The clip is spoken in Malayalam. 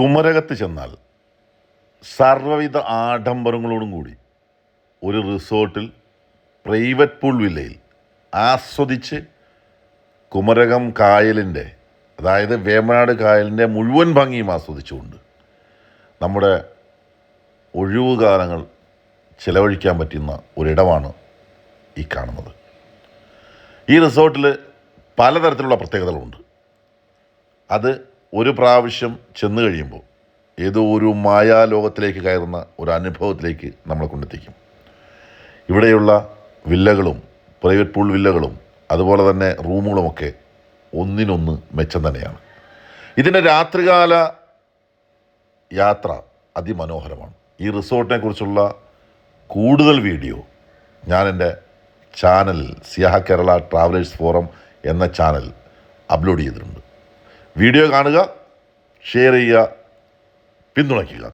കുമരകത്ത് ചെന്നാൽ സർവ്വവിധ ആഡംബരങ്ങളോടും കൂടി ഒരു റിസോർട്ടിൽ പ്രൈവറ്റ് പൂൾ വില്ലയിൽ ആസ്വദിച്ച് കുമരകം കായലിൻ്റെ, അതായത് വേമ്പനാട് കായലിൻ്റെ മുഴുവൻ ഭംഗിയും ആസ്വദിച്ചുകൊണ്ട് നമ്മുടെ ഒഴിവുകാലങ്ങൾ ചിലവഴിക്കാൻ പറ്റുന്ന ഒരിടമാണ് ഈ കാണുന്നത്. ഈ റിസോർട്ടിൽ പലതരത്തിലുള്ള പ്രത്യേകതകളുണ്ട്. അത് ഒരു പ്രാവശ്യം ചെന്ന് കഴിയുമ്പോൾ ഏതോ ഒരു മായാലോകത്തിലേക്ക് കയറുന്ന ഒരു അനുഭവത്തിലേക്ക് നമ്മളെ കൊണ്ടെത്തിക്കും. ഇവിടെയുള്ള വില്ലകളും പ്രൈവറ്റ് പൂൾ വില്ലകളും അതുപോലെ തന്നെ റൂമുകളുമൊക്കെ ഒന്നിനൊന്ന് മെച്ചം തന്നെയാണ്. ഇതിൻ്റെ രാത്രികാല യാത്ര അതിമനോഹരമാണ്. ഈ റിസോർട്ടിനെ കുറിച്ചുള്ള കൂടുതൽ വീഡിയോ ഞാൻ എൻ്റെ ചാനലിൽ സിയാഹ കേരള ട്രാവലേഴ്സ് ഫോറം എന്ന ചാനൽ അപ്ലോഡ് ചെയ്തിട്ടുണ്ട്. വീഡിയോ കാണുക, ഷെയർ ചെയ്യുക, പിന്തുണയ്ക്കുക.